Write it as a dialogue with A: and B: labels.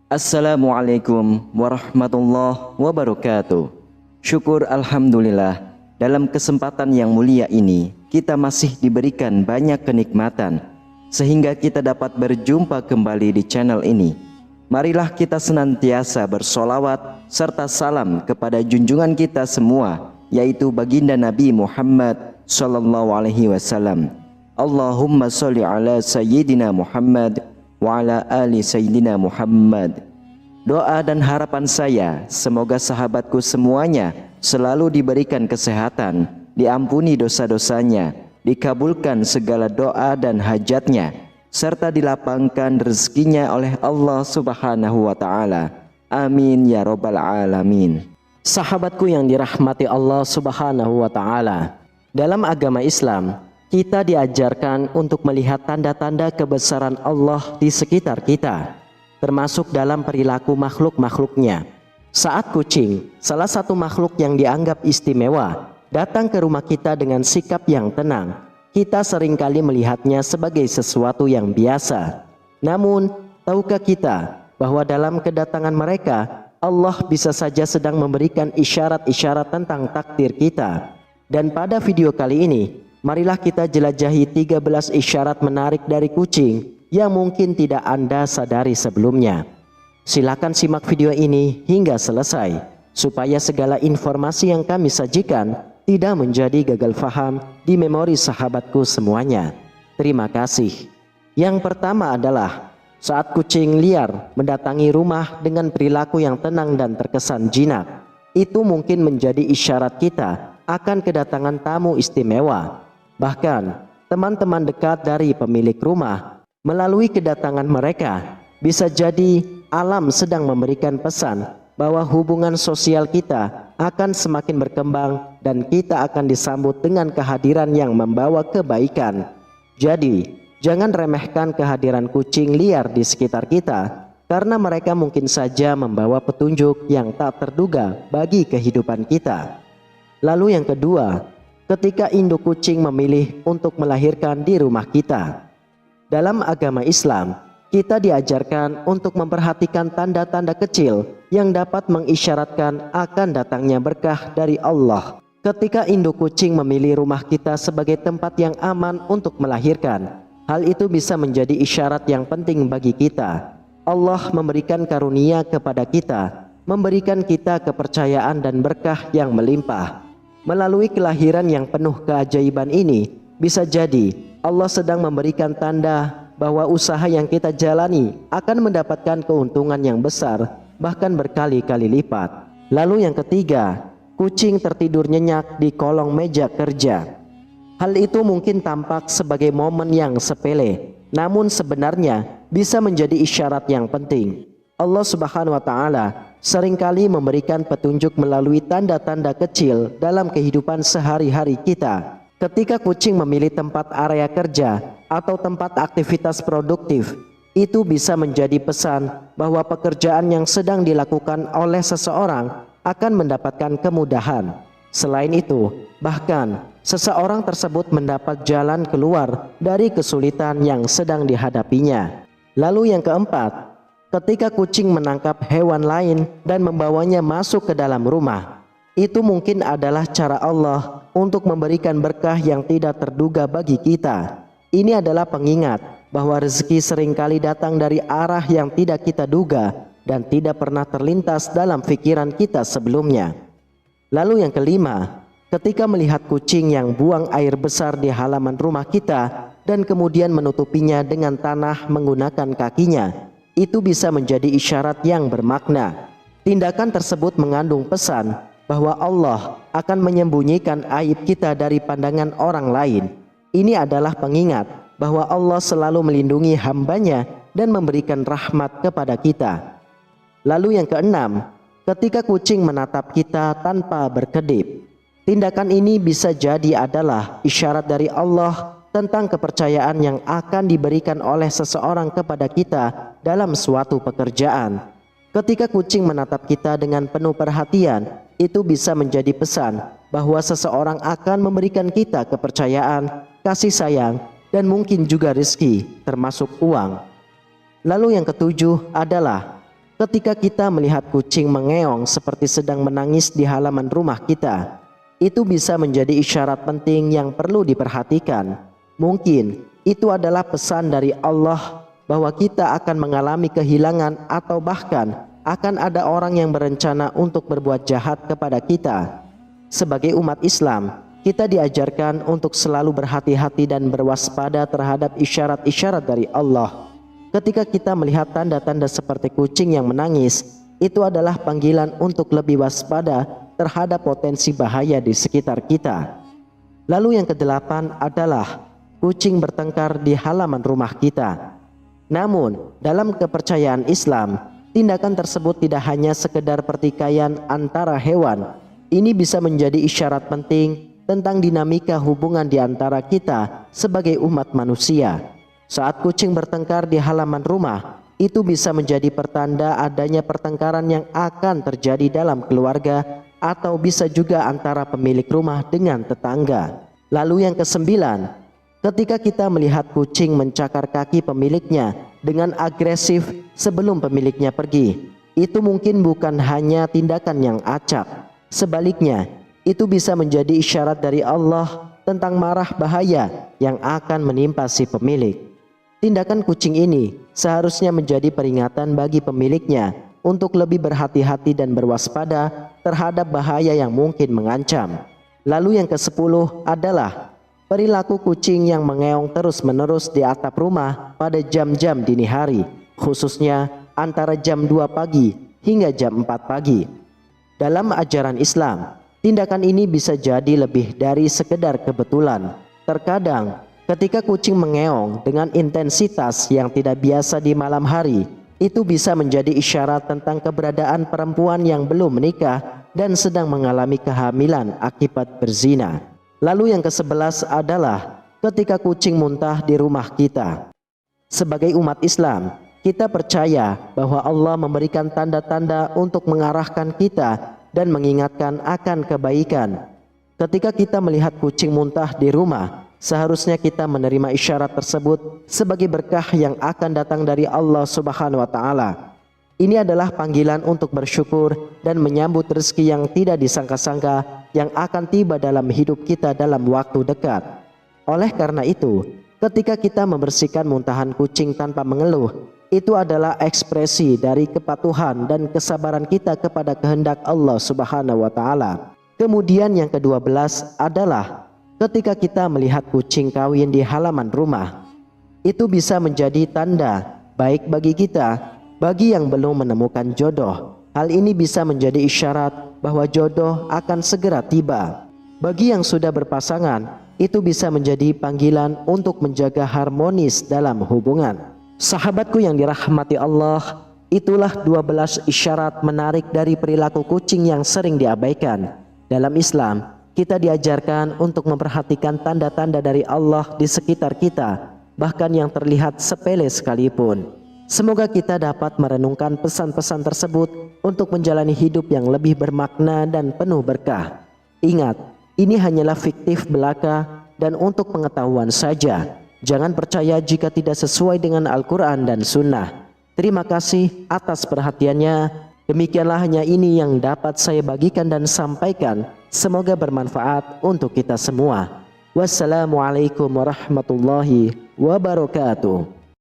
A: Assalamualaikum warahmatullahi wabarakatuh. Syukur Alhamdulillah, dalam kesempatan yang mulia ini kita masih diberikan banyak kenikmatan sehingga kita dapat berjumpa kembali di channel ini. Marilah kita senantiasa bersolawat serta salam kepada junjungan kita semua, yaitu baginda Nabi Muhammad sallallahu alaihi wasallam. Allahumma sholli ala sayyidina Muhammad wa ala ali sayyidina Muhammad. Doa dan harapan saya, semoga sahabatku semuanya selalu diberikan kesehatan, diampuni dosa-dosanya, dikabulkan segala doa dan hajatnya, serta dilapangkan rezekinya oleh Allah Subhanahu wa Ta'ala. Amin ya Rabbal Alamin.
B: Sahabatku yang dirahmati Allah Subhanahu wa Ta'ala, dalam agama Islam kita diajarkan untuk melihat tanda-tanda kebesaran Allah di sekitar kita, termasuk dalam perilaku makhluk-makhluknya. Saat kucing, salah satu makhluk yang dianggap istimewa, datang ke rumah kita dengan sikap yang tenang, kita seringkali melihatnya sebagai sesuatu yang biasa. Namun, tahukah kita bahwa dalam kedatangan mereka, Allah bisa saja sedang memberikan isyarat-isyarat tentang takdir kita? Dan pada video kali ini, marilah kita jelajahi 13 isyarat menarik dari kucing yang mungkin tidak Anda sadari sebelumnya. Silakan simak video ini hingga selesai supaya segala informasi yang kami sajikan tidak menjadi gagal faham di memori sahabatku semuanya. Terima kasih. Yang pertama adalah saat kucing liar mendatangi rumah dengan perilaku yang tenang dan terkesan jinak, itu mungkin menjadi isyarat kita akan kedatangan tamu istimewa. Bahkan, teman-teman dekat dari pemilik rumah, melalui kedatangan mereka, bisa jadi alam sedang memberikan pesan bahwa hubungan sosial kita akan semakin berkembang dan kita akan disambut dengan kehadiran yang membawa kebaikan. Jadi, jangan remehkan kehadiran kucing liar di sekitar kita, karena mereka mungkin saja membawa petunjuk yang tak terduga bagi kehidupan kita. Lalu yang kedua, ketika induk kucing memilih untuk melahirkan di rumah kita. Dalam agama Islam, kita diajarkan untuk memperhatikan tanda-tanda kecil yang dapat mengisyaratkan akan datangnya berkah dari Allah. Ketika induk kucing memilih rumah kita sebagai tempat yang aman untuk melahirkan, hal itu bisa menjadi isyarat yang penting bagi kita. Allah memberikan karunia kepada kita, memberikan kita kepercayaan dan berkah yang melimpah. Melalui kelahiran yang penuh keajaiban ini, bisa jadi Allah sedang memberikan tanda bahwa usaha yang kita jalani akan mendapatkan keuntungan yang besar, bahkan berkali-kali lipat. Lalu yang ketiga, kucing tertidur nyenyak di kolong meja kerja. Hal itu mungkin tampak sebagai momen yang sepele, namun sebenarnya bisa menjadi isyarat yang penting. Allah Subhanahu wa Ta'ala seringkali memberikan petunjuk melalui tanda-tanda kecil dalam kehidupan sehari-hari kita. Ketika kucing memilih tempat area kerja atau tempat aktivitas produktif, itu bisa menjadi pesan bahwa pekerjaan yang sedang dilakukan oleh seseorang akan mendapatkan kemudahan. Selain itu, bahkan seseorang tersebut mendapat jalan keluar dari kesulitan yang sedang dihadapinya. Lalu yang keempat, ketika kucing menangkap hewan lain dan membawanya masuk ke dalam rumah, itu mungkin adalah cara Allah untuk memberikan berkah yang tidak terduga bagi kita. Ini adalah pengingat bahwa rezeki seringkali datang dari arah yang tidak kita duga dan tidak pernah terlintas dalam pikiran kita sebelumnya. Lalu yang kelima, ketika melihat kucing yang buang air besar di halaman rumah kita dan kemudian menutupinya dengan tanah menggunakan kakinya, itu bisa menjadi isyarat yang bermakna. Tindakan tersebut mengandung pesan bahwa Allah akan menyembunyikan aib kita dari pandangan orang lain. Ini adalah pengingat bahwa Allah selalu melindungi hambanya dan memberikan rahmat kepada kita. Lalu yang keenam, ketika kucing menatap kita tanpa berkedip, tindakan ini bisa jadi adalah isyarat dari Allah tentang kepercayaan yang akan diberikan oleh seseorang kepada kita dalam suatu pekerjaan. Ketika kucing menatap kita dengan penuh perhatian, itu bisa menjadi pesan bahwa seseorang akan memberikan kita kepercayaan, kasih sayang, dan mungkin juga rezeki, termasuk uang. Lalu yang ketujuh adalah Ketika kita melihat kucing mengeong seperti sedang menangis di halaman rumah kita, itu bisa menjadi isyarat penting yang perlu diperhatikan. Mungkin itu adalah pesan dari Allah bahwa kita akan mengalami kehilangan atau bahkan akan ada orang yang berencana untuk berbuat jahat kepada kita. Sebagai umat Islam, kita diajarkan untuk selalu berhati-hati dan berwaspada terhadap isyarat-isyarat dari Allah. Ketika kita melihat tanda-tanda seperti kucing yang menangis, itu adalah panggilan untuk lebih waspada terhadap potensi bahaya di sekitar kita. Lalu yang kedelapan adalah kucing bertengkar di halaman rumah kita. Namun, dalam kepercayaan Islam, tindakan tersebut tidak hanya sekedar pertikaian antara hewan. Ini bisa menjadi isyarat penting tentang dinamika hubungan di antara kita sebagai umat manusia. Saat kucing bertengkar di halaman rumah, itu bisa menjadi pertanda adanya pertengkaran yang akan terjadi dalam keluarga atau bisa juga antara pemilik rumah dengan tetangga. Lalu yang kesembilan, ketika kita melihat kucing mencakar kaki pemiliknya dengan agresif sebelum pemiliknya pergi, itu mungkin bukan hanya tindakan yang acak. Sebaliknya, itu bisa menjadi isyarat dari Allah tentang marah bahaya yang akan menimpa si pemilik. Tindakan kucing ini seharusnya menjadi peringatan bagi pemiliknya untuk lebih berhati-hati dan berwaspada terhadap bahaya yang mungkin mengancam. Lalu yang ke-10 adalah perilaku kucing yang mengeong terus-menerus di atap rumah pada jam-jam dini hari, khususnya antara jam 2 pagi hingga jam 4 pagi. Dalam ajaran Islam, tindakan ini bisa jadi lebih dari sekedar kebetulan. Terkadang ketika kucing mengeong dengan intensitas yang tidak biasa di malam hari, itu bisa menjadi isyarat tentang keberadaan perempuan yang belum menikah dan sedang mengalami kehamilan akibat berzina. Lalu yang ke-11 adalah ketika kucing muntah di rumah kita. Sebagai umat Islam, kita percaya bahwa Allah memberikan tanda-tanda untuk mengarahkan kita dan mengingatkan akan kebaikan. Ketika kita melihat kucing muntah di rumah, seharusnya kita menerima isyarat tersebut sebagai berkah yang akan datang dari Allah Subhanahu wa Ta'ala. Ini adalah panggilan untuk bersyukur dan menyambut rezeki yang tidak disangka-sangka yang akan tiba dalam hidup kita dalam waktu dekat. Oleh karena itu, ketika kita membersihkan muntahan kucing tanpa mengeluh, itu adalah ekspresi dari kepatuhan dan kesabaran kita kepada kehendak Allah Subhanahu wa Ta'ala. Kemudian yang ke-12 adalah ketika kita melihat kucing kawin di halaman rumah. Itu bisa menjadi tanda baik bagi kita, bagi yang belum menemukan jodoh. Hal ini bisa menjadi isyarat bahwa jodoh akan segera tiba. Bagi yang sudah berpasangan, itu bisa menjadi panggilan untuk menjaga harmonis dalam hubungan. Sahabatku yang dirahmati Allah, itulah 12 isyarat menarik dari perilaku kucing yang sering diabaikan. Dalam Islam, kita diajarkan untuk memperhatikan tanda-tanda dari Allah di sekitar kita, bahkan yang terlihat sepele sekalipun. Semoga kita dapat merenungkan pesan-pesan tersebut untuk menjalani hidup yang lebih bermakna dan penuh berkah. Ingat, ini hanyalah fiktif belaka dan untuk pengetahuan saja. Jangan percaya jika tidak sesuai dengan Al-Quran dan Sunnah. Terima kasih atas perhatiannya. Demikianlah hanya ini yang dapat saya bagikan dan sampaikan. Semoga bermanfaat untuk kita semua. Wassalamualaikum warahmatullahi wabarakatuh.